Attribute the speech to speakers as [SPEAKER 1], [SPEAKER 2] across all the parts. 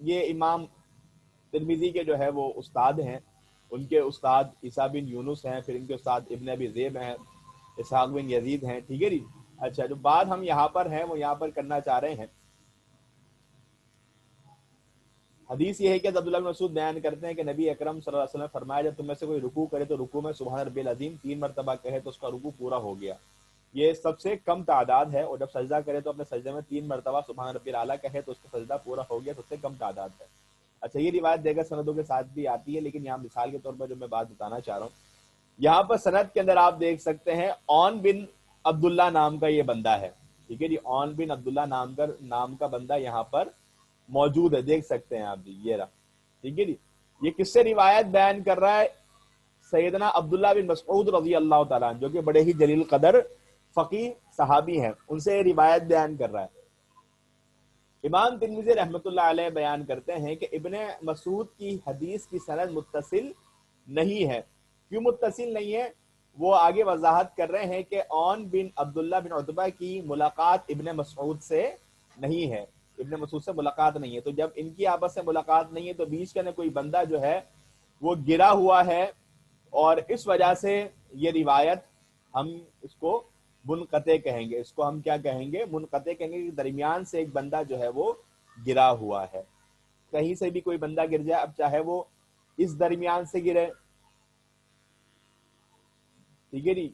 [SPEAKER 1] یہ امام ترمذی کے جو ہے وہ استاد ہیں، ان کے استاد عیسیٰ بن یونس ہیں، پھر ان کے استاد ابن ابی ذئب ہیں، اسحاق بن یزید ہیں، ٹھیک ہے جی۔ اچھا، جو بات ہم یہاں پر ہیں وہ یہاں پر کرنا چاہ رہے ہیں، حدیث یہ ہے کہ عبداللہ بن مسعود بیان کرتے ہیں کہ نبی اکرم صلی اللہ علیہ وسلم نے فرمایا جب تم میں سے کوئی رکوع کرے تو رکوع میں سبحان ربی العظیم 3 مرتبہ کہے تو اس کا رکوع پورا ہو گیا، یہ سب سے کم تعداد ہے، اور جب سجدہ کرے تو اپنے سجدے میں 3 مرتبہ سبحان ربی الاعلیٰ کہے تو اس کا سجدہ پورا ہو گیا، سب سے کم تعداد ہے۔ اچھا، یہ روایت دیگر سندوں کے ساتھ بھی آتی ہے، لیکن یہاں مثال کے طور پر جو میں بات بتانا چاہ رہا ہوں، یہاں پر سند کے اندر آپ دیکھ سکتے ہیں اون بن عبداللہ نام کا یہ بندہ ہے، ٹھیک ہے جی، اون بن عبداللہ نام کا بندہ یہاں پر موجود ہے، دیکھ سکتے ہیں آپ جی، یہ رہا، ٹھیک ہے جی۔ یہ کس سے روایت بیان کر رہا ہے؟ سیدنا عبداللہ بن مسعود رضی اللہ تعالیٰ عنہ، جو کہ بڑے ہی جلیل قدر فقیہ صحابی ہیں، ان سے روایت بیان کر رہا ہے۔ امام ترمذی رحمۃ اللہ علیہ بیان کرتے ہیں کہ ابن مسعود کی حدیث کی سند متصل نہیں ہے۔ کیوں متصل نہیں ہے؟ وہ آگے وضاحت کر رہے ہیں کہ اون بن عبداللہ بن عتبہ کی ملاقات ابن مسعود سے نہیں ہے، ابن مسعود سے ملاقات نہیں ہے، تو جب ان کی آپس سے ملاقات نہیں ہے تو بیچ کا کوئی بندہ جو ہے وہ گرا ہوا ہے، اور اس وجہ سے یہ روایت ہم اس کو منقطع کہیں گے، اس کو ہم کیا کہیں گے؟ منقطع کہیں گے، کہ درمیان سے ایک بندہ جو ہے وہ گرا ہوا ہے۔ کہیں سے بھی کوئی بندہ گر جائے، اب چاہے وہ اس درمیان سے گرے، ٹھیک ہے جی،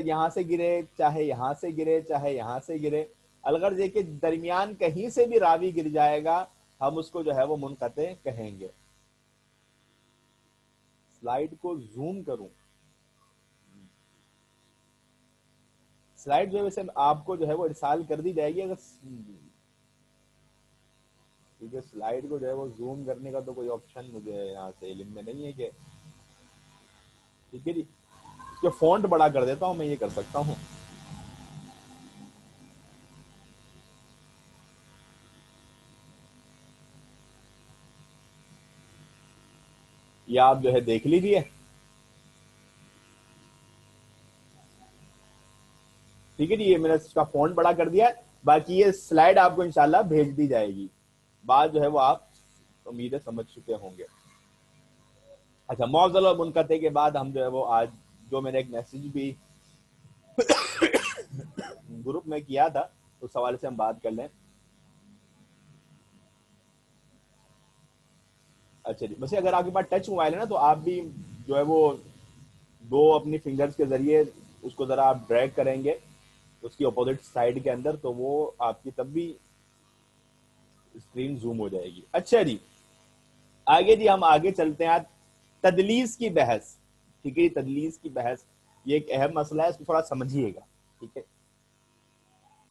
[SPEAKER 1] یہاں سے گرے، چاہے یہاں سے گرے، چاہے یہاں سے گرے، الغرض یہ کہ درمیان کہیں سے بھی راوی گر جائے گا، ہم اس کو جو ہے وہ منقطع کہیں گے۔ سلائیڈ کو زوم کروں، سلائیڈ جو ہے ویسے آپ کو جو ہے وہ ارسال کر دی جائے گی اگر، کیونکہ سلائیڈ کو جو ہے وہ زوم کرنے کا تو کوئی آپشن مجھے یہاں سے علم میں نہیں ہے کہ، ٹھیک ہے جی، اس کے فونٹ بڑا کر دیتا ہوں، میں یہ کر سکتا ہوں۔ یہ آپ جو ہے دیکھ لیجیے، ٹھیک ہے جی، یہ میں نے اس کا فونٹ بڑا کر دیا ہے، باقی یہ سلائیڈ آپ کو انشاءاللہ بھیج دی جائے گی، بات جو ہے وہ آپ امید ہے سمجھ چکے ہوں گے۔ اچھا، معضل اور منقطع کے بعد ہم جو ہے وہ آج جو میں نے ایک میسج بھی گروپ میں کیا تھا اس حوالے سے ہم بات کر لیں۔ اچھا جی، ویسے اگر آپ کے پاس ٹچ موبائل ہے نا تو آپ بھی جو ہے وہ دو اپنی فنگرز کے ذریعے اس کو ذرا آپ ڈریگ کریں گے اس کی اپوزٹ سائڈ کے اندر، تو وہ آپ کی تب بھی اسکرین زوم ہو جائے گی۔ اچھا جی، آگے جی ہم آگے چلتے ہیں، تدلیس کی بحث، ٹھیک ہے، تدلیس کی بحث یہ ایک اہم مسئلہ ہے، اس کو تھوڑا سمجھیے گا، ٹھیک ہے۔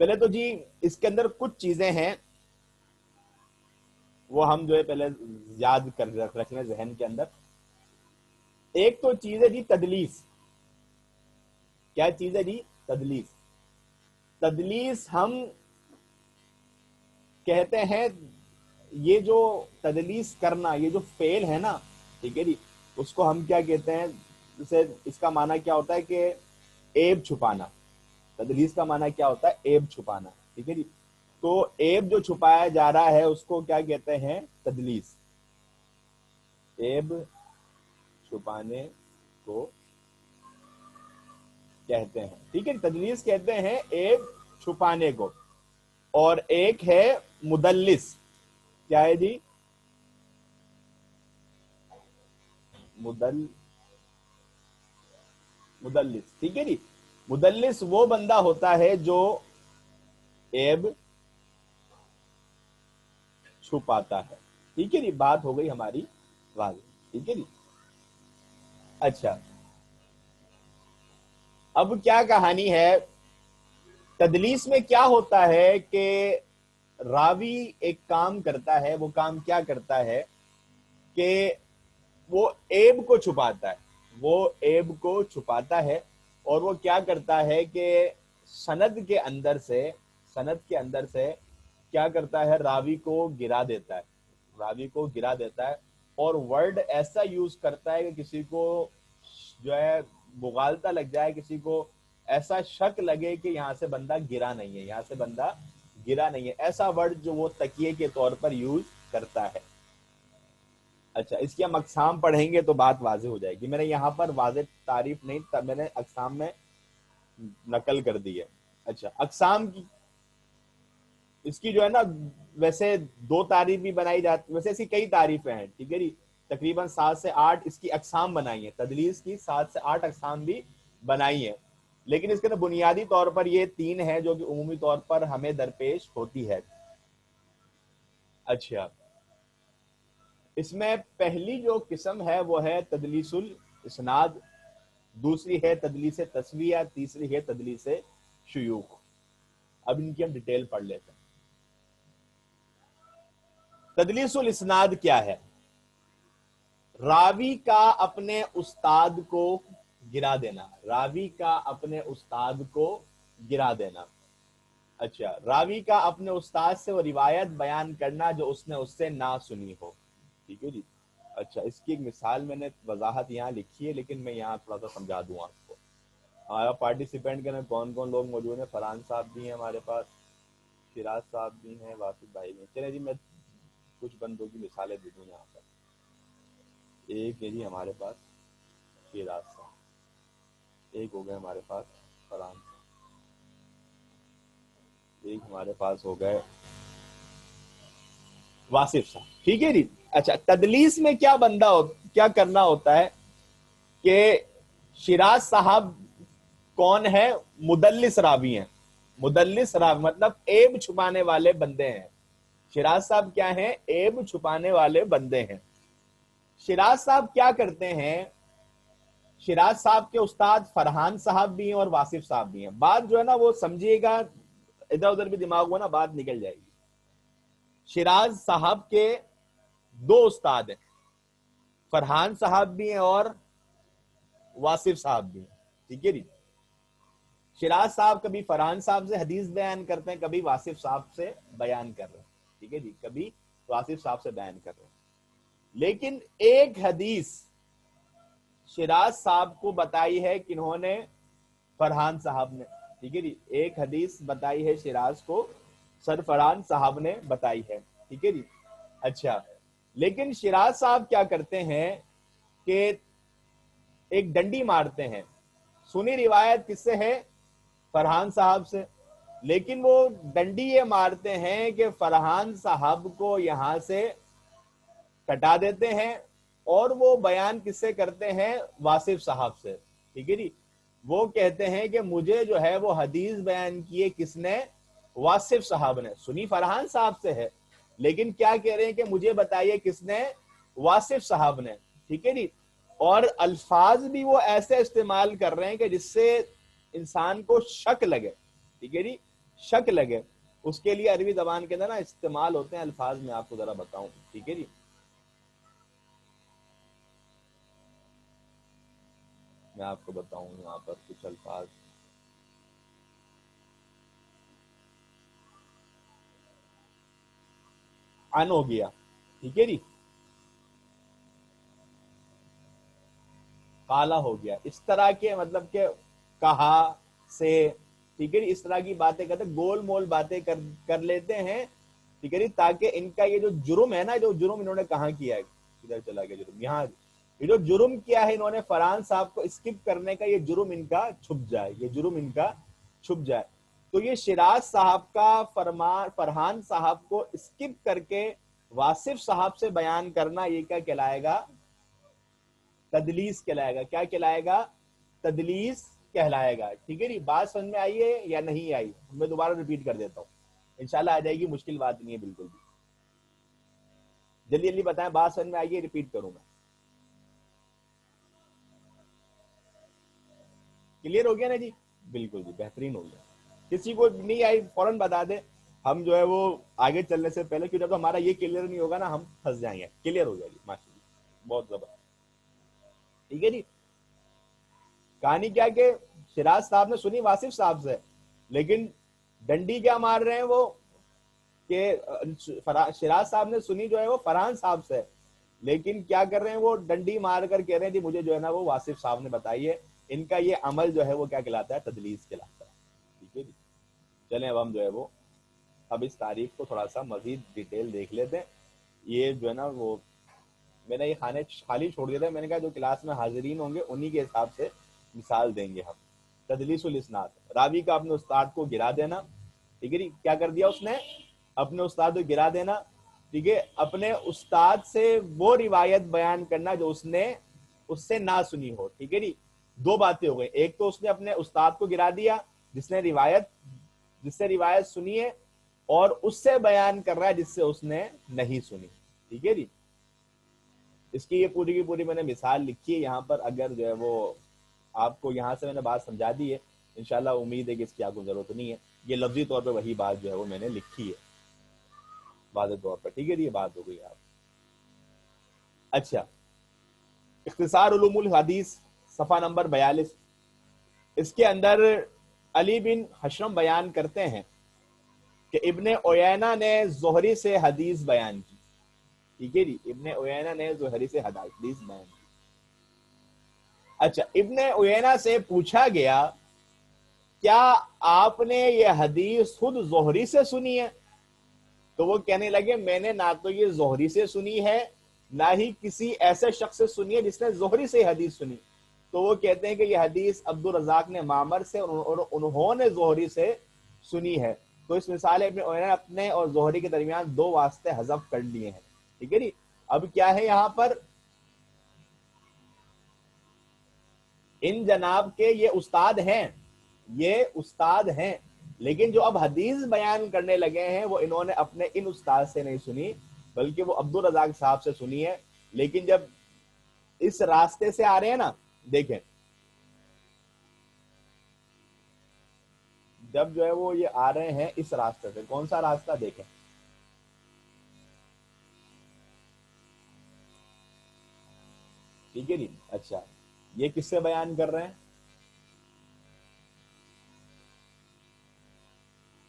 [SPEAKER 1] پہلے تو جی اس کے اندر کچھ چیزیں ہیں وہ ہم جو ہے پہلے یاد کر رکھ لیں ذہن کے اندر۔ ایک تو چیز ہے جی تدلیس، کیا چیز ہے جی؟ تدلیس۔ تدلیس ہم کہتے ہیں، یہ جو تدلیس کرنا، یہ جو فعل ہے نا، ٹھیک ہے جی، اس کو ہم کیا کہتے ہیں؟ اسے، اس کا معنی کیا ہوتا ہے کہ عیب چھپانا۔ تدلیس کا معنی کیا ہوتا ہے؟ عیب چھپانا، ٹھیک ہے جی۔ تو عیب جو چھپایا جا رہا ہے اس کو کیا کہتے ہیں؟ تدلیس۔ عیب چھپانے کو کہتے ہیں، ٹھیک ہے، تدلیس کہتے ہیں عیب چھپانے کو۔ اور ایک ہے مدلس، کیا ہے جی؟ مدلس، ٹھیک ہے جی۔ مدلس وہ بندہ ہوتا ہے جو عیب چھپاتا ہے، ٹھیک ہے جی، بات ہو گئی ہماری واضح، ٹھیک ہے جی۔ اچھا، اب کیا کہانی ہے؟ تدلیس میں کیا ہوتا ہے کہ راوی ایک کام کرتا ہے، وہ کام کیا کرتا ہے کہ وہ عیب کو چھپاتا ہے، وہ عیب کو چھپاتا ہے، اور وہ کیا کرتا ہے کہ سند کے اندر سے کیا کرتا ہے؟ راوی کو گرا دیتا ہے، راوی کو گرا دیتا ہے، اور ورڈ ایسا یوز کرتا ہے کہ کسی کو جو ہے مغالطہ لگ جائے، کسی کو ایسا شک لگے کہ یہاں سے بندہ گرا نہیں ہے، یہاں سے بندہ گرا نہیں ہے، ایسا ورڈ جو وہ تکیے کے طور پر یوز کرتا ہے، اچھا اس کی ہم اقسام پڑھیں گے تو بات واضح ہو جائے گی. میں نے یہاں پر واضح تعریف نہیں میں نے اقسام میں نقل کر دی ہے. اچھا اقسام کی اس کی جو ہے نا ویسے دو تعریف بھی بنائی جاتی, ویسے ایسی کئی تعریفیں ہیں ٹھیک ہے جی, تقریباً 7 سے 8 اس کی اقسام بنائی ہیں, تدلیس کی 7 سے 8 اقسام بھی بنائی ہیں, لیکن اس کے اندر بنیادی طور پر یہ 3 ہیں جو کہ عمومی طور پر ہمیں درپیش ہوتی ہے. اچھا اس میں پہلی جو قسم ہے وہ ہے تدلیس الاسناد, دوسری ہے تدلیس تسویہ, تیسری ہے تدلیس شیوخ. اب ان کی ہم ڈیٹیل پڑھ لیتے ہیں. تدلیس الاسناد کیا ہے؟ راوی کا اپنے استاد کو گرا دینا, راوی کا اپنے استاد کو گرا دینا. اچھا راوی کا اپنے استاد سے وہ روایت بیان کرنا جو اس نے اس سے نہ سنی ہو. ٹھیک ہے جی. اچھا اس کی ایک مثال میں نے وضاحت یہاں لکھی ہے, لیکن میں یہاں تھوڑا سا سمجھا دوں آپ کو. ہمارا پارٹیسپینٹ کے میں کون کون لوگ موجود ہیں؟ فرحان صاحب بھی ہیں ہمارے پاس, شراز صاحب بھی ہیں, واصف بھائی بھی ہیں. چلیں جی میں کچھ بندوں کی مثالیں دے دوں یہاں پر. ایک ہے جی ہمارے پاس شراز صاحب, ایک ہو گئے ہمارے پاس فرحان صاحب, ایک ہمارے پاس ہو گئے واصف صاحب. ٹھیک ہے جی. اچھا تدلیس میں کیا کیا کرنا ہوتا ہے کہ شراز صاحب کون ہے؟ مدلس راوی ہیں. مدلس راوی مطلب عیب چھپانے والے بندے ہیں. شراز صاحب کیا ہیں؟ عیب چھپانے والے بندے ہیں. شراز صاحب کیا کرتے ہیں؟ شراز صاحب کے استاد فرحان صاحب بھی ہیں اور واصف صاحب بھی ہیں. بات جو ہے نا وہ سمجھیے گا, ادھر ادھر بھی دماغ ہوا نا بات نکل جائے گی. شراز صاحب کے دو استاد ہیں, فرحان صاحب بھی ہیں اور واصف صاحب بھی ہیں. ٹھیک ہے جی. شراز صاحب کبھی فرحان صاحب سے حدیث بیان کرتے ہیں, کبھی واصف صاحب سے بیان کر رہے ہیں. ٹھیک ہے جی. کبھی واصف صاحب سے بیان کر رہے ہیں. لیکن ایک حدیث شراز صاحب کو بتائی ہے کنہوں نے؟ فرحان صاحب نے. ٹھیک ہے جی. ایک حدیث بتائی ہے شراز کو سر فرحان صاحب نے بتائی ہے. ٹھیک ہے جی. اچھا لیکن شراز صاحب کیا کرتے ہیں کہ ایک ڈنڈی مارتے ہیں. سنی روایت کس سے ہے؟ فرحان صاحب سے. لیکن وہ ڈنڈی یہ مارتے ہیں کہ فرحان صاحب کو یہاں سے کٹا دیتے ہیں اور وہ بیان کس سے کرتے ہیں؟ واصف صاحب سے. ٹھیک ہے جی. وہ کہتے ہیں کہ مجھے جو ہے وہ حدیث بیان کیے کس نے؟ واصف صاحب نے. سنی فرحان صاحب سے ہے لیکن کیا کہہ رہے ہیں کہ مجھے بتائیے کس نے؟ واصف صاحب نے. ٹھیک ہے جی. اور الفاظ بھی وہ ایسے استعمال کر رہے ہیں کہ جس سے انسان کو شک لگے. ٹھیک ہے جی. شک لگے. اس کے لیے عربی زبان کے اندر نا استعمال ہوتے ہیں الفاظ, میں آپ کو ذرا بتاؤں. ٹھیک ہے جی. میں آپ کو بتاؤں یہاں پر کچھ الفاظ. ان ہو گیا. ٹھیک ہے جی. کالا ہو گیا. اس طرح کے مطلب کہ کہا سے. ٹھیک ہے جی. اس طرح کی باتیں کرتے, گول مول باتیں کر لیتے ہیں. ٹھیک ہے جی. تاکہ ان کا یہ جو جرم ہے نا, جو جرم انہوں نے کہاں کیا ہے, ادھر چلا گیا جرم, یہاں یہ جو جرم کیا ہے انہوں نے فرحان صاحب کو اسکپ کرنے کا, یہ جرم ان کا چھپ جائے, یہ جرم ان کا چھپ جائے. تو یہ شراز صاحب کا فرحان صاحب کو اسکپ کر کے واصف صاحب سے بیان کرنا, یہ کیا کہلائے گا؟ تدلیس کہلائے گا. کیا کہلائے گا؟ تدلیس کہلائے گا. ٹھیک ہے جی. بات سمجھ میں آئی ہے یا نہیں آئی؟ میں دوبارہ ریپیٹ کر دیتا ہوں, انشاءاللہ آ جائے گی, مشکل بات نہیں ہے بالکل بھی. جلدی جلدی بتائیں, بات سمجھ میں آئی ہے؟ ریپیٹ کروں میں. کلیئر ہو گیا نا جی؟ بالکل جی, بہترین ہو گیا. کسی کو نہیں آئی فوراً بتا دے, ہم جو ہے وہ آگے چلنے سے پہلے, کیونکہ جب ہمارا یہ کلیئر نہیں ہوگا نا ہم پھنس جائیں گے. کلیئر ہو گیا جی, ماشاء اللہ, بہت زبردست. ٹھیک ہے جی. کہانی کیا کہ شراز صاحب نے سنی واصف صاحب سے, لیکن ڈنڈی کیا مار رہے ہیں وہ کہ شراز صاحب نے سنی جو ہے وہ فرحان صاحب سے, لیکن کیا کر رہے ہیں وہ ڈنڈی مار کر کہہ رہے ہیں جی مجھے جو ہے نا وہ واصف صاحب نے بتائی ہے. ان کا یہ عمل جو ہے وہ کیا کہلاتا ہے؟ تدلیس کہلاتا ہے. ٹھیک ہے جی. چلیں اب ہم جو ہے وہ اب اس تعریف کو تھوڑا سا مزید ڈیٹیل دیکھ لیتے ہیں. یہ جو ہے نا وہ میں نے یہ خانے خالی چھوڑ دیا تھا. میں نے کہا جو کلاس میں حاضرین ہوں گے انہی کے حساب سے مثال دیں گے ہم. تدلیس الاسناد, راوی کا اپنے استاد کو گرا دینا. ٹھیک ہے جی, کیا کر دیا اس نے, اپنے استاد کو گرا دینا. ٹھیک ہے, اپنے استاد سے وہ روایت بیان کرنا جو اس نے اس سے نہ سنی ہو. ٹھیک ہے جی, دو باتیں ہو گئی, ایک تو اس نے اپنے استاد کو گرا دیا جس سے روایت سنی ہے, اور اس سے بیان کر رہا ہے جس سے اس نے نہیں سنی. ٹھیک ہے جی, اس کی یہ پوری کی پوری میں نے مثال لکھی ہے یہاں پر. اگر جو ہے وہ آپ کو یہاں سے میں نے بات سمجھا دی ہے, انشاءاللہ امید ہے کہ اس کی آپ کو ضرورت نہیں ہے. یہ لفظی طور پہ وہی بات جو ہے وہ میں نے لکھی ہے واضح طور پر. ٹھیک ہے جی, یہ بات ہو گئی آپ. اچھا, اختصار علوم الحدیث صفحہ نمبر 42, اس کے اندر علی بن حشرم بیان کرتے ہیں کہ ابن عیینہ نے زہری سے حدیث بیان کی. ٹھیک ہے جی, ابن عیینہ نے زہری سے حدیث بیان کی. اچھا, ابن عیینہ سے پوچھا گیا کیا آپ نے یہ حدیث خود زہری سے سنی ہے؟ تو وہ کہنے لگے میں نے نہ تو یہ زہری سے سنی ہے نہ ہی کسی ایسے شخص سے سنی ہے جس نے زہری سے حدیث سنی. تو وہ کہتے ہیں کہ یہ حدیث عبد الرزاق نے معمر سے اور انہوں نے زہری سے سنی ہے. تو اس مثال ابن عیینہ نے اپنے اور زہری کے درمیان دو واسطے حذف کر لیے ہیں. ٹھیک ہے جی, اب کیا ہے یہاں پر, ان جناب کے یہ استاد ہیں, لیکن جو اب حدیث بیان کرنے لگے ہیں وہ انہوں نے اپنے ان استاد سے نہیں سنی بلکہ وہ عبد الرزاق صاحب سے سنی ہے. لیکن جب اس راستے سے آ رہے ہیں نا, دیکھیں جب جو ہے وہ یہ آ رہے ہیں اس راستے سے, کون سا راستہ دیکھیں, ٹھیک ہے جی. اچھا, یہ کس سے بیان کر رہے ہیں,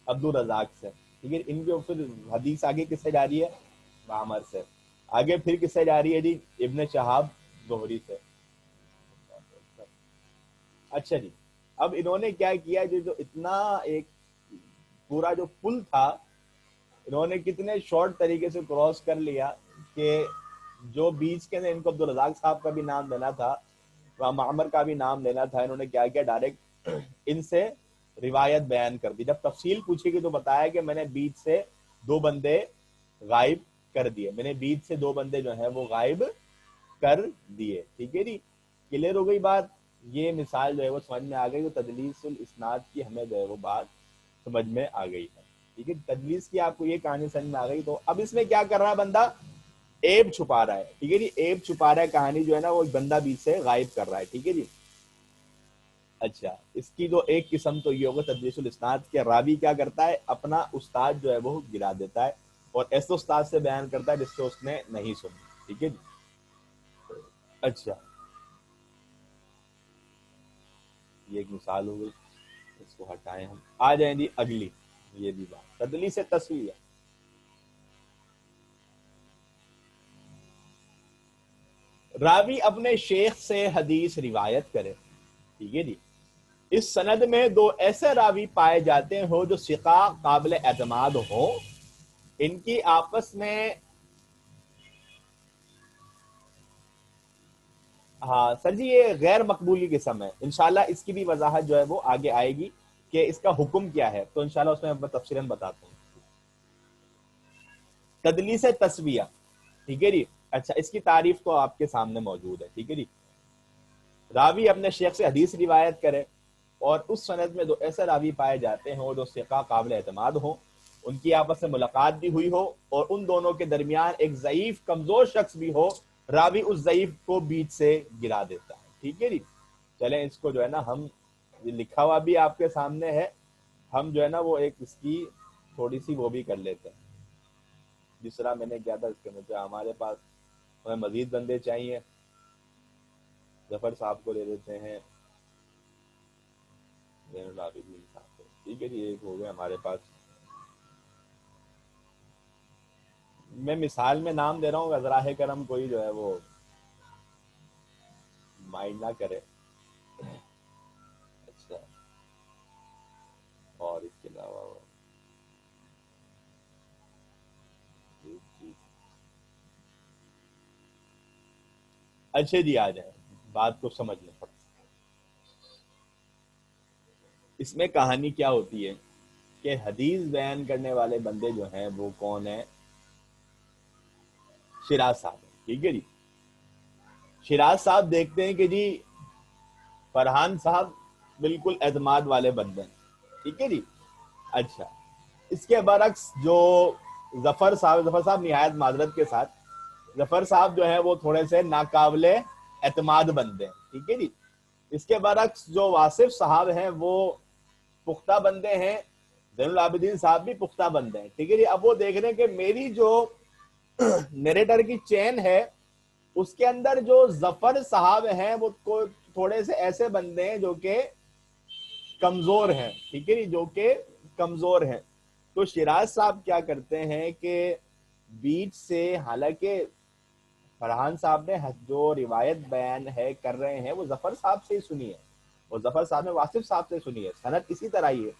[SPEAKER 1] عبد الرزاق سے. ٹھیک ہے, ان کے پھر حدیث آگے کس سے جاری ہے, معمر سے. آگے پھر کس سے جاری ہے جی, ابن شہاب زہری سے. اچھا جی, اب انہوں نے کیا کیا, جو اتنا ایک پورا جو پل تھا انہوں نے کتنے شارٹ طریقے سے کراس کر لیا کہ جو بیچ کے ان کو عبد الرزاق صاحب کا بھی نام لینا تھا, معمر کا بھی نام لینا تھا, انہوں نے کیا کیا, ڈائریکٹ ان سے روایت بیان کر دی. جب تفصیل پوچھی گئی تو بتایا کہ میں نے بیچ سے دو بندے غائب کر دیے, میں نے بیچ سے دو بندے جو ہیں وہ غائب کر دیے. ٹھیک ہے جی, کلیئر ہو گئی بات. یہ مثال جو ہے وہ سمجھ میں آ گئی, تو تدلیس الاسناد کی ہمیں جو ہے وہ بات سمجھ میں آ گئی ہے. ٹھیک ہے, تدلیس کی آپ کو یہ کہانی سمجھ میں آ گئی. تو اب اس میں کیا کر رہا ہے بندہ, عیب چھپا رہا ہے. ٹھیک ہے جی, عیب چھپا رہا ہے, کہانی جو ہے نا وہ بندہ بیچ سے غائب کر رہا ہے. ٹھیک ہے جی. اچھا, اس کی جو ایک قسم تو یہ ہوگا تدلیس الاسناد کے, راوی کیا کرتا ہے, اپنا استاد جو ہے وہ گرا دیتا ہے اور ایسے استاد سے بیان کرتا ہے جس سے اس نے نہیں سنی. ٹھیک ہے جی. اچھا, یہ ایک مثال ہو گئی, اس کو ہٹائیں ہم, آ جائیں جی اگلی. یہ بھی بات تدلیس تسویہ. راوی اپنے شیخ سے حدیث روایت کرے. ٹھیک ہے جی, اس سند میں دو ایسے راوی پائے جاتے ہو جو ثقہ قابل اعتماد ہو, ان کی آپس میں, ہاں سر جی یہ غیر مقبولی قسم ہے, انشاءاللہ اس کی بھی وضاحت جو ہے وہ آگے آئے گی کہ اس کا حکم کیا ہے, تو انشاءاللہ اس میں تفصیلاً بتاتا ہوں. تدلیس تسویہ. ٹھیک ہے جی. اچھا, اس کی تعریف تو آپ کے سامنے موجود ہے. ٹھیک ہے جی, راوی اپنے شیخ سے حدیث روایت کرے اور اس سند میں دو ایسے راوی پائے جاتے ہیں جو ثقہ قابل اعتماد ہوں, ان کی آپس میں ملاقات بھی ہوئی ہو اور ان دونوں کے درمیان ایک ضعیف کمزور شخص بھی ہو, راوی اس ضعیف کو بیچ سے گرا دیتا ہے. ٹھیک ہے جی. چلیں اس کو جو ہے نا ہم, یہ لکھا ہوا بھی آپ کے سامنے ہے, ہم جو ہے نا وہ ایک اس کی تھوڑی سی وہ بھی کر لیتے ہیں. جس طرح میں نے کیا تھا اس کے مجھے, ہمارے پاس ہمیں مزید بندے چاہیے, ظفر صاحب کو لے لیتے ہیں, زین العابدین صاحب کو. ٹھیک ہے جی, ایک ہو گئے ہمارے پاس. میں مثال میں نام دے رہا ہوں, ذراہ کرم کوئی جو ہے وہ مائنڈ نہ کرے. اچھا, اور اس کے علاوہ جی, اچھا جی، آ جائیں بات کو سمجھ لیں. اس میں کہانی کیا ہوتی ہے کہ حدیث بیان کرنے والے بندے جو ہیں وہ کون ہیں؟ شراز صاحب. ٹھیک ہے جی. شراز صاحب دیکھتے ہیں کہ جی فرحان صاحب بالکل اعتماد والے بندے ہیں. ٹھیک ہے جی. اچھا، اس کے برعکس جو ظفر صاحب نہایت معذرت کے ساتھ، ظفر صاحب جو ہیں وہ تھوڑے سے ناقابل اعتماد بندے ہیں. ٹھیک ہے جی. اس کے برعکس جو واصف صاحب ہیں وہ پختہ بندے ہیں، زین العابدین صاحب بھی پختہ بندے ہیں. ٹھیک ہے جی. اب وہ دیکھ رہے ہیں کہ میری جو نیریٹر کی چین ہے اس کے اندر جو ظفر صاحب ہیں وہ تھوڑے سے ایسے بندے ہیں جو کہ کمزور ہیں. ٹھیک ہے جی، جو کہ کمزور ہیں. تو شراز صاحب کیا کرتے ہیں کہ بیچ سے، حالانکہ فرحان صاحب نے جو روایت بیان ہے کر رہے ہیں وہ ظفر صاحب سے ہی سنی ہے، اور ظفر صاحب نے واصف صاحب سے سنی ہے، سند اسی طرح ہی ہے.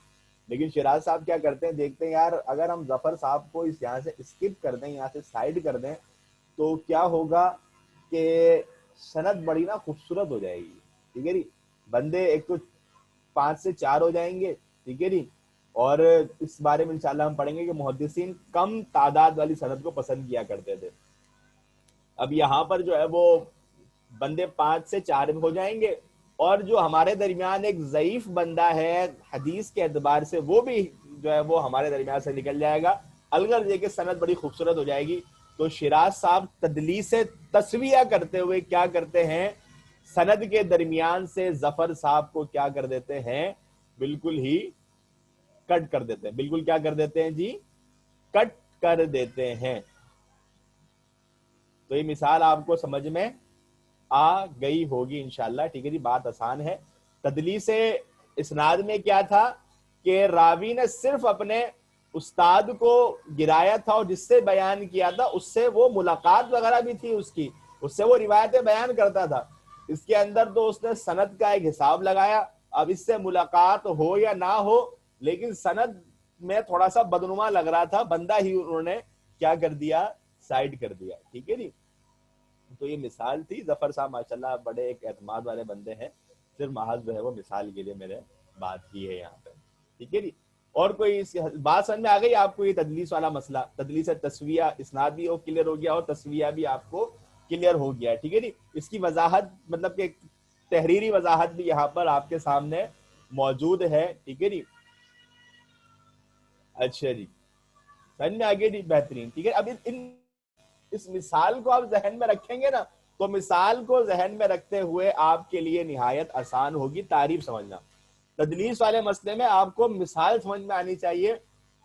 [SPEAKER 1] لیکن شراز صاحب کیا کرتے ہیں، دیکھتے ہیں یار اگر ہم ظفر صاحب کو اس یہاں سے اسکپ کر دیں، یہاں سے سائڈ کر دیں تو کیا ہوگا کہ سند بڑی نا خوبصورت ہو جائے گی. ٹھیک ہے جی. بندے ایک تو 5 سے 4 ہو جائیں گے. ٹھیک ہے جی. اور اس بارے میں انشاءاللہ ہم پڑھیں گے کہ محدثین کم تعداد والی سند کو پسند کیا کرتے تھے. اب یہاں پر جو ہے وہ بندے 5 سے 4 ہو جائیں گے، اور جو ہمارے درمیان ایک ضعیف بندہ ہے حدیث کے اعتبار سے وہ بھی جو ہے وہ ہمارے درمیان سے نکل جائے گا. الگر یہ کہ سند بڑی خوبصورت ہو جائے گی. تو شراز صاحب تدلیس تسویہ کرتے ہوئے کیا کرتے ہیں، سند کے درمیان سے ظفر صاحب کو کیا کر دیتے ہیں، بالکل ہی کٹ کر دیتے ہیں. بالکل کیا کر دیتے ہیں جی، کٹ کر دیتے ہیں. تو یہ مثال آپ کو سمجھ میں آ گئی ہوگی انشاءاللہ. ٹھیک ہے جی. بات آسان ہے. تدلیس اسناد میں کیا تھا کہ راوی نے صرف اپنے استاد کو گرایا تھا، اور جس سے بیان کیا تھا اس سے وہ ملاقات وغیرہ بھی تھی، اس سے وہ روایتیں بیان کرتا تھا. اس کے اندر تو اس نے سند کا ایک حساب لگایا. اب اس سے ملاقات ہو یا نہ ہو، لیکن سند میں تھوڑا سا بدنما لگ رہا تھا، بندہ ہی انہوں نے کیا کر دیا، سائڈ کر دیا. ٹھیک ہے جی. تو یہ مثال تھی. ظفر صاحب ماشاءاللہ بڑے ایک اعتماد والے بندے ہیں، صرف محض جو ہے وہ مثال کے لیے میرے بات کی ہے یہاں پہ. ٹھیک ہے جی. اور کوئی بات سمجھ میں آ گئی آپ کو؟ یہ تدلیس والا مسئلہ، تدلیس تسویہ، اسناد بھی کلیئر ہو گیا اور تسویہ بھی آپ کو کلیئر ہو گیا. ٹھیک ہے جی. اس کی وضاحت، مطلب کہ تحریری وضاحت بھی یہاں پر آپ کے سامنے موجود ہے. ٹھیک ہے جی. اچھا جی، سمجھ میں آگے جی، بہترین. ٹھیک ہے. اب اس مثال کو آپ ذہن میں رکھیں گے نا، تو مثال کو ذہن میں رکھتے ہوئے آپ کے لیے نہایت آسان ہوگی تعریف سمجھنا. تدلیس والے مسئلے میں آپ کو مثال سمجھ میں آنی چاہیے،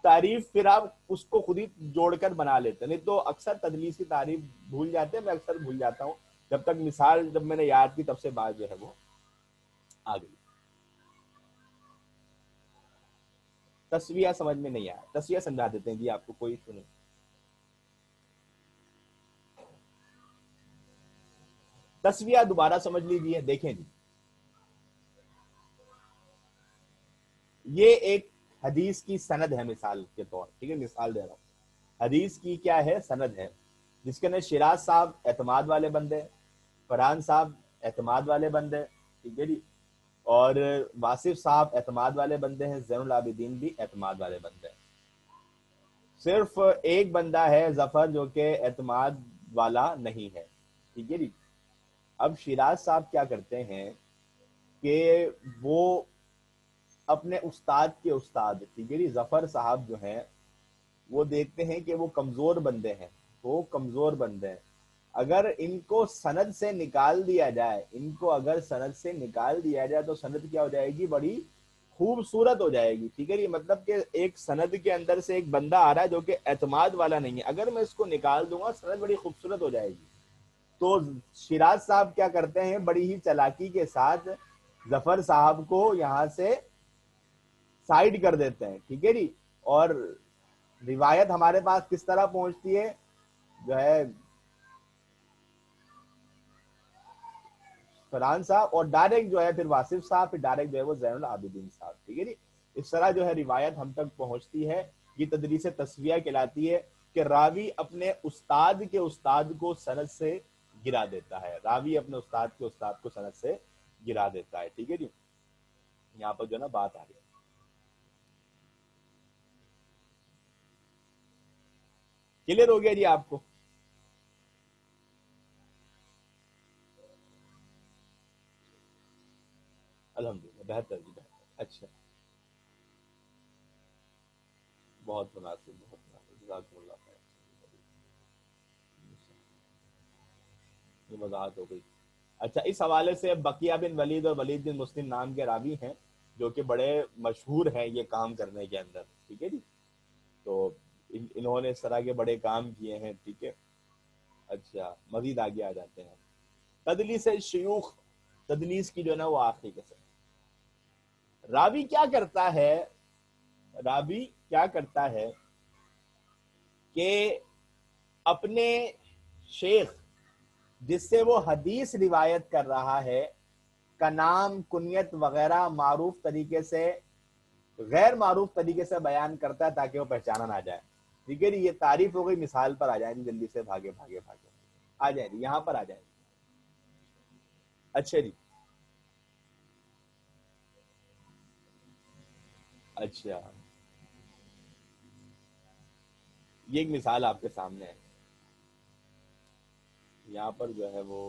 [SPEAKER 1] تعریف پھر آپ اس کو خود ہی جوڑ کر بنا لیتے ہیں. نہیں تو اکثر تدلیس کی تعریف بھول جاتے ہیں، میں اکثر بھول جاتا ہوں. جب تک مثال جب میں نے یاد کی تب سے بات جو ہے وہ آ گئی. تسویہ سمجھ میں نہیں آیا، تسویہ سمجھا دیتے ہیں جی آپ کو، کوئی ایشو نہیں. تسویہ دوبارہ سمجھ لیجیے. دیکھیں جی، یہ ایک حدیث کی سند ہے مثال کے طور. ٹھیک ہے، مثال دے رہا ہوں. حدیث کی کیا ہے، سند ہے، جس کے اندر شراز صاحب اعتماد والے بندے، فرحان صاحب اعتماد والے بندے. ٹھیک ہے جی. اور واصف صاحب اعتماد والے بندے ہیں، زین العابدین بھی اعتماد والے بندے ہیں. صرف ایک بندہ ہے ظفر جو کہ اعتماد والا نہیں ہے. ٹھیک ہے جی. اب شراز صاحب کیا کرتے ہیں کہ وہ اپنے استاد کے استاد، ٹھیک ہے جی، ظفر صاحب جو ہیں وہ دیکھتے ہیں کہ وہ کمزور بندے ہیں، وہ کمزور بندے ہیں. اگر ان کو سند سے نکال دیا جائے، ان کو اگر سند سے نکال دیا جائے تو سند کیا ہو جائے گی، بڑی خوبصورت ہو جائے گی. ٹھیک ہے جی. مطلب کہ ایک سند کے اندر سے ایک بندہ آ رہا ہے جو کہ اعتماد والا نہیں ہے، اگر میں اس کو نکال دوں گا سند بڑی خوبصورت ہو جائے گی. تو شراز صاحب کیا کرتے ہیں، بڑی ہی چالاکی کے ساتھ ظفر صاحب کو یہاں سے سائڈ کر دیتے ہیں. ٹھیک ہے جی. اور روایت ہمارے پاس کس طرح پہنچتی ہے، جو ہے فرحان صاحب، اور ڈائریکٹ جو ہے پھر واصف صاحب، پھر ڈائریکٹ جو ہے وہ زین العابدین صاحب. ٹھیک ہے جی. اس طرح جو ہے روایت ہم تک پہنچتی ہے. یہ تدریس تسویہ کہلاتی ہے کہ راوی اپنے استاد کے استاد کو سند سے گرا دیتا ہے، راوی اپنے استاد کے استاد کو سند سے گرا دیتا ہے. ٹھیک ہے جی، یہاں پر جو ہے نا بات آ رہی ہے. کلیئر ہو گیا جی آپ کو؟ الحمدللہ بہتر جی بہتر. اچھا، بہت مناسب، بہت مناسب، جزاکم اللہ خیر. یہ وضاحت ہو گئی. اچھا، اس حوالے سے بقیہ بن ولید اور ولید بن مسلم نام کے راوی ہیں جو کہ بڑے مشہور ہیں یہ کام کرنے کے اندر. ٹھیک ہے جی، تو انہوں نے اس طرح کے بڑے کام کیے ہیں. ٹھیک ہے. اچھا، مزید آگے آ جاتے ہیں. تدلیس شیوخ، تدلیس کی جو ہے نا وہ آخری قسم. راوی کیا کرتا ہے، راوی کیا کرتا ہے کہ اپنے شیخ جس سے وہ حدیث روایت کر رہا ہے کا نام، کنیت وغیرہ معروف طریقے سے، غیر معروف طریقے سے بیان کرتا ہے تاکہ وہ پہچانا نہ جائے. ٹھیک ہے جی، یہ تعریف ہو گئی. مثال پر آ جائیں گے جلدی سے، بھاگے بھاگے بھاگے آ جائیں گے، یہاں پر آ جائیں گے. اچھا جی، اچھا، یہ ایک مثال آپ کے سامنے ہے. یہاں پر جو ہے وہ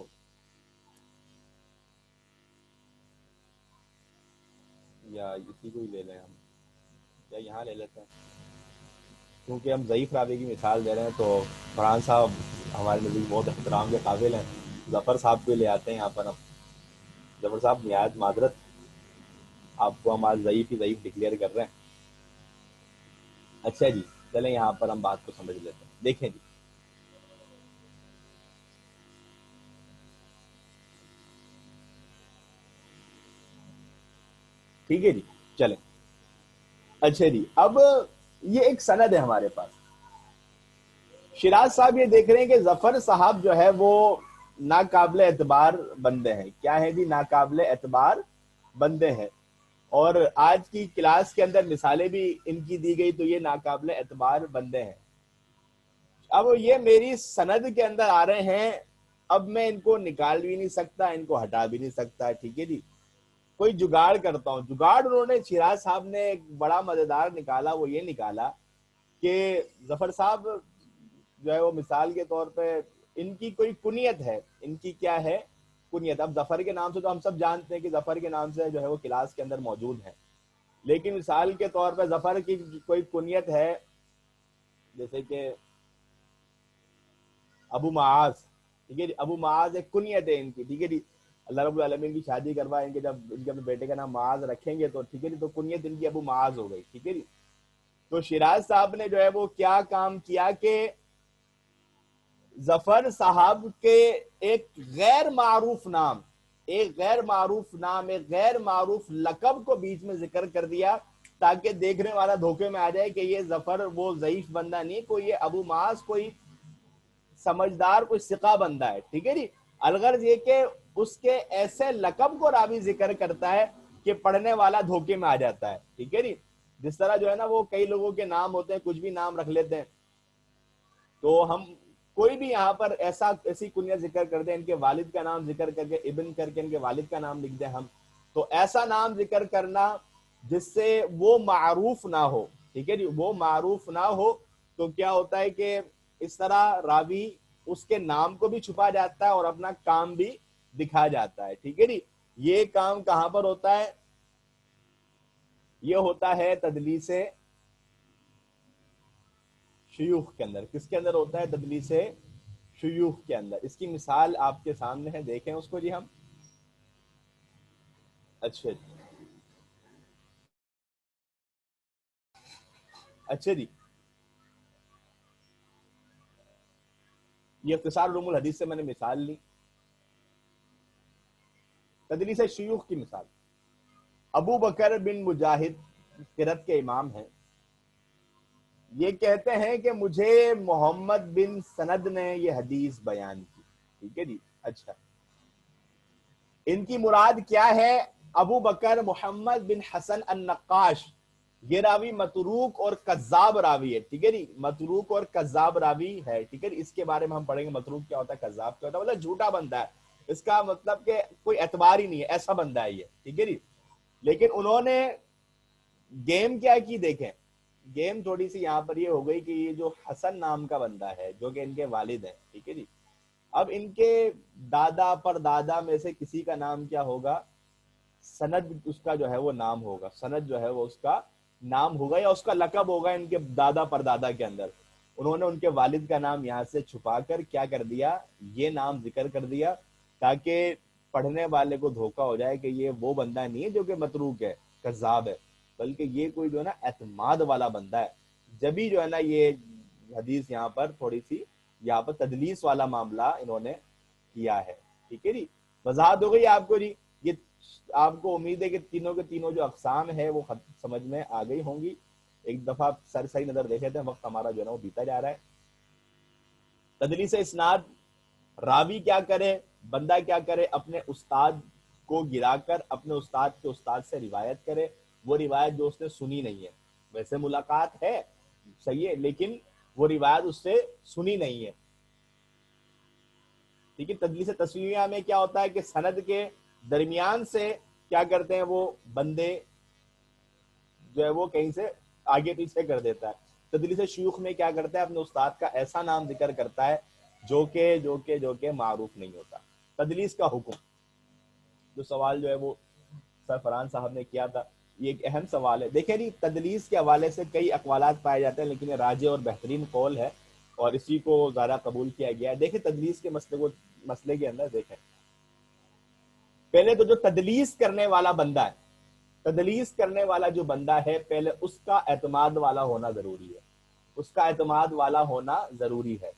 [SPEAKER 1] یا اسی کو ہی لے لیں ہم، یا یہاں لے لیتے ہیں کیونکہ ہم ضعیف راوی کی مثال دے رہے ہیں. تو فرحان صاحب ہمارے نزدیک بہت احترام کے قابل ہیں. ظفر صاحب کو لے آتے ہیں یہاں پر ہم. ظفر صاحب نہایت معذرت، آپ کو ہم آج ضعیف ہی ضعیف ڈکلیئر کر رہے ہیں. اچھا جی، چلیں یہاں پر ہم بات کو سمجھ لیتے ہیں. دیکھیں جی، ٹھیک ہے جی، چلیں. اچھا جی، اب یہ ایک سند ہے ہمارے پاس. شیراز صاحب یہ دیکھ رہے ہیں کہ ظفر صاحب جو ہے وہ ناقابل اعتبار بندے ہیں. کیا ہے جی؟ ناقابل اعتبار بندے ہیں. اور آج کی کلاس کے اندر مثالیں بھی ان کی دی گئی تو یہ ناقابل اعتبار بندے ہیں. اب یہ میری سند کے اندر آ رہے ہیں، اب میں ان کو نکال بھی نہیں سکتا، ان کو ہٹا بھی نہیں سکتا. ٹھیک ہے جی، کوئی جگاڑ کرتا ہوں. جگاڑ انہوں نے، شیراز صاحب نے ایک بڑا مزیدار نکالا. وہ یہ نکالا کہ ظفر صاحب جو ہے وہ مثال کے طور پہ ان کی کوئی کنیت ہے. ان کی کیا ہے؟ کنیت. اب ظفر کے نام سے تو ہم سب جانتے ہیں کہ ظفر کے نام سے جو ہے وہ کلاس کے اندر موجود ہے، لیکن مثال کے طور پہ ظفر کی کوئی کنیت ہے، جیسے کہ ابو معاذ. ٹھیک ہے جی، ابو معاذ ایک کنیت ہے ان کی. ٹھیک ہے جی، اللہ رب العالمین کی شادی کروائیں گے، جب ان کے اپنے بیٹے کا نام معاذ رکھیں گے تو ٹھیک ہے جی، تو کنیت ان کی ابو معاذ ہو گئی. ٹھیک ہے جی، تو شیراز صاحب نے جو ہے وہ کیا کام کیا کہ ظفر صاحب کے ایک غیر معروف نام، ایک غیر معروف نام، ایک غیر معروف لقب کو بیچ میں ذکر کر دیا تاکہ دیکھنے والا دھوکے میں آ جائے کہ یہ ظفر وہ ضعیف بندہ نہیں، کوئی یہ ابو معاذ کوئی سمجھدار، کوئی ثقہ بندہ ہے. ٹھیک ہے جی، الغرض یہ کہ اس کے ایسے لقب کو راوی ذکر کرتا ہے کہ پڑھنے والا دھوکے میں آ جاتا ہے. ٹھیک ہے جی، جس طرح جو ہے نا وہ کئی لوگوں کے نام ہوتے ہیں، کچھ بھی نام رکھ لیتے ہیں. تو ہم کوئی بھی یہاں پر ایسی کنیت ذکر کر دیں، ان کے والد کا نام ذکر کر کے ابن کر کے ان کے والد کا نام لکھ دیں ہم، تو ایسا نام ذکر کرنا جس سے وہ معروف نہ ہو. ٹھیک ہے جی، وہ معروف نہ ہو تو کیا ہوتا ہے کہ اس طرح راوی اس کے نام کو بھی چھپا جاتا ہے اور اپنا کام بھی دکھا جاتا ہے. ٹھیک ہے جی، یہ کام کہاں پر ہوتا ہے؟ یہ ہوتا ہے تدلیس شیوخ کے اندر. کس کے اندر ہوتا ہے؟ تدلیس شیوخ کے اندر. اس کی مثال آپ کے سامنے ہے، دیکھیں اس کو جی ہم. اچھا جی، اچھا جی، یہ اختصار علوم الحدیث سے میں نے مثال لی. تدلیس شیوخ کی مثال: ابو بکر بن مجاہد قرأت کے امام ہیں، یہ کہتے ہیں کہ مجھے محمد بن سند نے یہ حدیث بیان کی. ٹھیک ہے جی، اچھا، ان کی مراد کیا ہے؟ ابو بکر محمد بن حسن النقاش یہ راوی متروک اور کذاب راوی ہے، ٹھیک ہے جی، متروک اور کذاب راوی ہے، ٹھیک ہے، اس کے بارے میں ہم پڑھیں گے متروک کیا ہوتا ہے، کذاب کیا ہوتا ہے، مطلب جھوٹا بندہ ہے، اس کا مطلب کہ کوئی اعتبار ہی نہیں ہے، ایسا بندہ ہے یہ، ٹھیک ہے جی۔ لیکن انہوں نے گیم کیا کی دیکھیں، گیم تھوڑی سی یہاں پر یہ ہو گئی کہ یہ جو حسن نام کا بندہ ہے جو کہ ان کے والد ہیں، ٹھیک ہے جی، اب ان کے دادا پر دادا میں سے کسی کا نام کیا ہوگا، سند اس کا جو ہے وہ نام ہوگا، سند جو ہے وہ اس کا نام ہوگا یا اس کا لقب ہوگا ان کے دادا پر دادا کے اندر۔ انہوں نے ان کے والد کا نام یہاں سے چھپا کر کیا کر دیا، یہ نام ذکر کر دیا تاکہ پڑھنے والے کو دھوکا ہو جائے کہ یہ وہ بندہ نہیں ہے جو کہ متروک ہے، کذاب ہے، بلکہ یہ کوئی جو ہے نا اعتماد والا بندہ ہے۔ جبھی جو ہے نا یہ حدیث یہاں پر تھوڑی سی یہاں پر تدلیس والا معاملہ انہوں نے کیا ہے، ٹھیک ہے جی، وضاحت ہو گئی آپ کو جی۔ یہ آپ کو امید ہے کہ تینوں کے تینوں جو اقسام ہے وہ سمجھ میں آ گئی ہوں گی۔ ایک دفعہ سرسری نظر دیکھے تھے، وقت ہمارا جو ہے نا وہ بیتا جا رہا ہے۔ تدلیس اسناد، راوی کیا کرے، بندہ کیا کرے، اپنے استاد کو گرا کر اپنے استاد کے استاد سے روایت کرے، وہ روایت جو اس نے سنی نہیں ہے، ویسے ملاقات ہے صحیح ہے لیکن وہ روایت اس سے سنی نہیں ہے، ٹھیک ہے۔ تدلیس تسویہ میں کیا ہوتا ہے کہ سند کے درمیان سے کیا کرتے ہیں وہ بندے جو ہے وہ کہیں سے آگے پیچھے کر دیتا ہے۔ تدلیس شیوخ میں کیا کرتا ہے، اپنے استاد کا ایسا نام ذکر کرتا ہے جو کہ معروف نہیں ہوتا۔ تدلیس کا حکم، جو سوال جو ہے وہ سر فرحان صاحب نے کیا تھا، یہ ایک اہم سوال ہے۔ دیکھیں جی، تدلیس کے حوالے سے کئی اقوالات پائے جاتے ہیں لیکن یہ راجح اور بہترین قول ہے اور اسی کو زیادہ قبول کیا گیا ہے۔ دیکھیں تدلیس کے مسئلے کے اندر دیکھیں، پہلے تو جو تدلیس کرنے والا بندہ ہے، تدلیس کرنے والا جو بندہ ہے پہلے اس کا اعتماد والا ہونا ضروری ہے، اس کا اعتماد والا ہونا ضروری ہے۔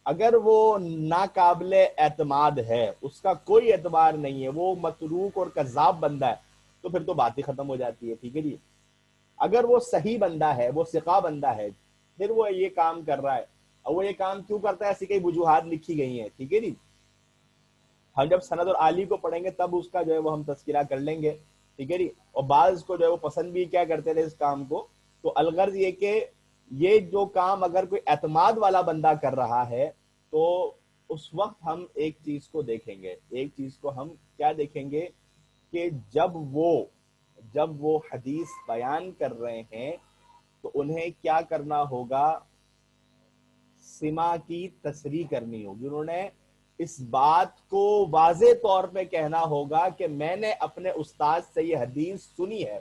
[SPEAKER 1] اگر وہ ناقابل اعتماد ہے، اس کا کوئی اعتبار نہیں ہے، وہ متروک اور کذاب بندہ ہے، تو پھر تو بات ہی ختم ہو جاتی ہے، ٹھیک ہے جی۔ اگر وہ صحیح بندہ ہے، وہ ثقہ بندہ ہے، پھر وہ یہ کام کر رہا ہے، اور وہ یہ کام کیوں کرتا ہے، ایسی کئی وجوہات لکھی گئی ہیں، ٹھیک ہے جی۔ ہم جب سند اور عالی کو پڑھیں گے تب اس کا جو ہے وہ ہم تذکرہ کر لیں گے، ٹھیک ہے جی۔ اور بعض کو جو ہے وہ پسند بھی کیا کرتے تھے اس کام کو، تو الغرض یہ کہ یہ جو کام اگر کوئی اعتماد والا بندہ کر رہا ہے تو اس وقت ہم ایک چیز کو دیکھیں گے، ایک چیز کو ہم کیا دیکھیں گے کہ جب وہ حدیث بیان کر رہے ہیں تو انہیں کیا کرنا ہوگا، سما کی تصریح کرنی ہوگی، انہوں نے اس بات کو واضح طور پہ کہنا ہوگا کہ میں نے اپنے استاد سے یہ حدیث سنی ہے،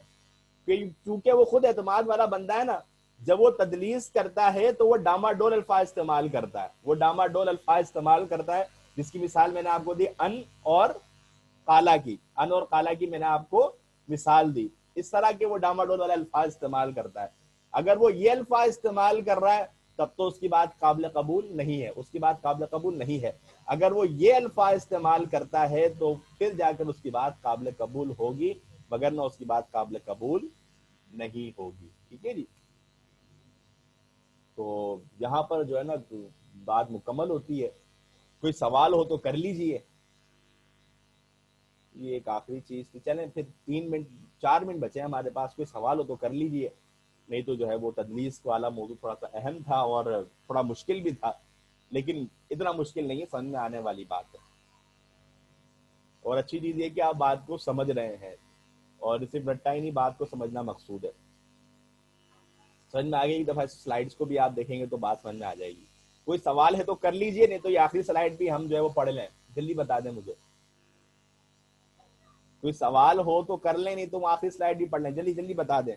[SPEAKER 1] کیونکہ وہ خود اعتماد والا بندہ ہے نا، جب وہ تدلیس کرتا ہے تو وہ ڈاما ڈول الفاظ استعمال کرتا ہے، وہ ڈاما ڈول الفاظ استعمال کرتا ہے، جس کی مثال میں نے آپ کو دی ان اور قالا کی، ان اور قالا کی میں نے آپ کو مثال دی، اس طرح کے وہ ڈاما ڈول والے الفاظ استعمال کرتا ہے۔ اگر وہ یہ الفاظ استعمال کر رہا ہے تب تو اس کی بات قابل قبول نہیں ہے، اس کی بات قابل قبول نہیں ہے۔ اگر وہ یہ الفاظ استعمال کرتا ہے تو پھر جا کر اس کی بات قابل قبول ہوگی، مگر نہ اس کی بات قابل قبول نہیں ہوگی، ٹھیک ہے جی۔ تو یہاں پر جو ہے نا بات مکمل ہوتی ہے۔ کوئی سوال ہو تو کر لیجئے، یہ ایک آخری چیز تھی۔ چلیں پھر 4 منٹ بچے ہیں ہمارے پاس، کوئی سوال ہو تو کر لیجئے، نہیں تو جو ہے وہ تدلیس والا موضوع تھوڑا سا اہم تھا اور تھوڑا مشکل بھی تھا، لیکن اتنا مشکل نہیں ہے، سمجھ میں آنے والی بات ہے، اور اچھی چیز یہ کہ آپ بات کو سمجھ رہے ہیں، اور صرف رٹا ہی نہیں، بات کو سمجھنا مقصود ہے۔ سمجھ میں آ گئی، ایک دفعہ سلائیڈز کو بھی آپ دیکھیں گے تو بات سمجھ میں آ جائے گی۔ کوئی سوال ہے تو کر لیجئے، نہیں تو یہ آخری سلائیڈ بھی ہم جو ہے وہ پڑھ لیں، جلدی بتا دیں مجھے۔ کوئی سوال ہو تو کر لیں، نہیں تو آخری سلائیڈ بھی پڑھ لیں، جلدی جلدی بتا دیں۔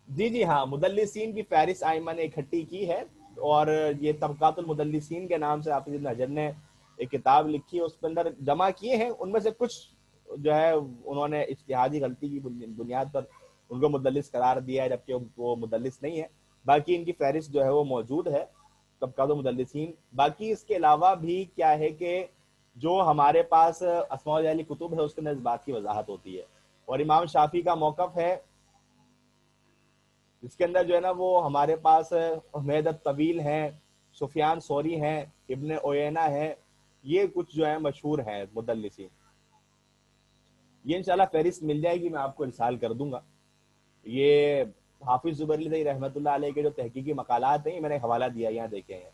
[SPEAKER 1] جی ہاں، مدلسین کی فہرست آئمہ نے اکٹھی کی ہے، اور یہ طبقات المدلسین کے نام سے حافظ ابن حجر نے ایک کتاب لکھی ہے، اس کے اندر جمع کیے ہیں، ان میں سے کچھ جو ہے انہوں نے اجتہادی غلطی کی بنیاد پر ان کو مدلس قرار دیا ہے، جبکہ وہ مدلس نہیں ہے۔ باقی ان کی فہرست جو ہے وہ موجود ہے، طبقات المدلسین۔ باقی اس کے علاوہ بھی کیا ہے کہ جو ہمارے پاس اسماء الجلالی کتب ہے اس کے اندر اس بات کی وضاحت ہوتی ہے، اور امام شافعی کا موقف ہے جس کے اندر جو ہے نا وہ ہمارے پاس حمید الطویل ہیں، سفیان ثوری ہیں، ابن عیینہ ہیں، یہ کچھ جو ہے مشہور ہیں مدلسین۔ یہ انشاءاللہ فہرست مل جائے گی، میں آپ کو ارسال کر دوں گا، یہ حافظ زبیر علی رحمۃ اللہ علیہ کے جو تحقیقی مقالات ہیں، یہ میں نے حوالہ دیا یہاں دیکھے ہیں.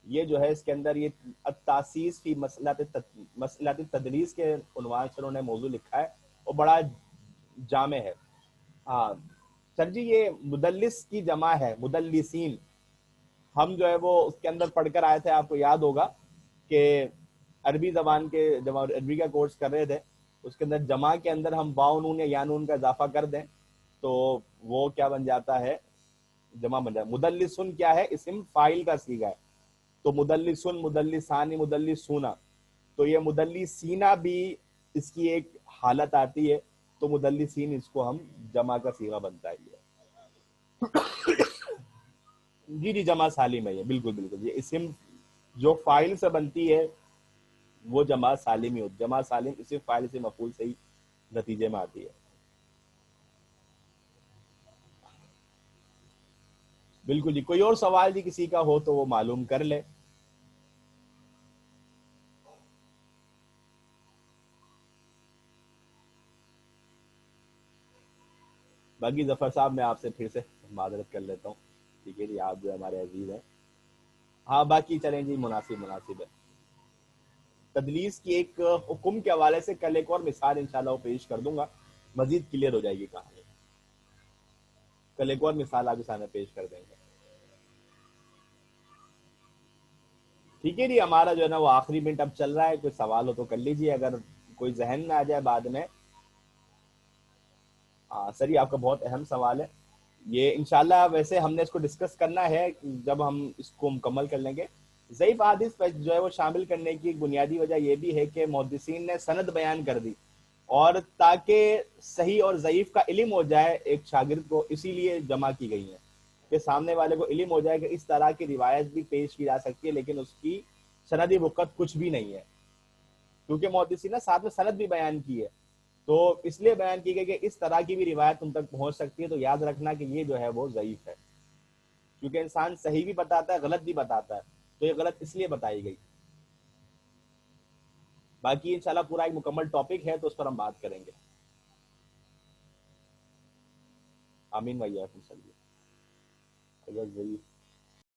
[SPEAKER 1] یہ جو ہے اس کے اندر یہ التاسیس فی مسئلات تدریس کے عنوان سے انہوں نے موضوع لکھا ہے اور بڑا جامع ہے. ہاں سر جی، یہ مدلس کی جمع ہے، مدلسین. ہم جو ہے وہ اس کے اندر پڑھ کر آئے تھے، آپ کو یاد ہوگا کہ عربی زبان کے جب عربی کا کورس کر رہے تھے، اس کے اندر جمع کے اندر ہم واو نون یا یا نون کا اضافہ کر دیں تو وہ کیا بن جاتا ہے؟ جمع بن جاتا ہے. مدلسن کیا ہے؟ اسم فاعل کا صیغہ ہے. تو مدلسن، مدلسانی، مدلسونا. تو یہ مدلسینا بھی اس کی ایک حالت آتی ہے، تو مدلسین اس کو ہم جمع کا صیغہ بنتا ہے. یہ جی جی جمع سالم ہے، یہ بالکل بالکل. یہ اسم جو فاعل سے بنتی ہے وہ جمع سالم ہی ہوتی. جمع سالم اسم فاعل سے مفعول سے ہی نتیجے میں آتی ہے. بالکل جی. کوئی اور سوال جی کسی کا ہو تو وہ معلوم کر لے. باقی ظفر صاحب میں آپ سے پھر سے معذرت کر لیتا ہوں. ٹھیک ہے جی، آپ جو ہمارے عزیز ہیں. ہاں باقی چلیں جی، مناسب مناسب ہے. تدلیس کی ایک حکم کے حوالے سے کل ایک اور مثال انشاءاللہ وہ پیش کر دوں گا، مزید کلیئر ہو جائے گی کہانی. کل ایک اور مثال آپ کے سامنے پیش کر دیں گے. ٹھیک ہے جی. ہمارا جو ہے نا وہ آخری منٹ اب چل رہا ہے. کوئی سوال ہو تو کر لیجیے، اگر کوئی ذہن میں آ جائے بعد میں. سر یہ آپ کا بہت اہم سوال ہے. یہ انشاءاللہ ویسے ہم نے اس کو ڈسکس کرنا ہے جب ہم اس کو مکمل کر لیں گے. ضعیف حدیث جو ہے وہ شامل کرنے کی ایک بنیادی وجہ یہ بھی ہے کہ محدثین نے سند بیان کر دی، اور تاکہ صحیح اور ضعیف کا علم ہو جائے ایک شاگرد کو، اسی لیے جمع کی گئی ہیں کہ سامنے والے کو علم ہو جائے کہ اس طرح کی روایت بھی پیش کی جا سکتی ہے لیکن اس کی سندی وقت کچھ بھی نہیں ہے. کیونکہ محدثین نے ساتھ میں سند بھی بیان کی ہے، تو اس لیے بیان کی گئی کہ اس طرح کی بھی روایت تم تک پہنچ سکتی ہے. تو یاد رکھنا کہ یہ جو ہے وہ ضعیف ہے، کیونکہ انسان صحیح بھی بتاتا ہے، غلط بھی بتاتا ہے. تو یہ غلط اس لیے بتائی گئی. باقی انشاءاللہ پورا ایک مکمل ٹاپک ہے تو اس پر ہم بات کریں گے. آمین بھائی آپ صلی اللہ.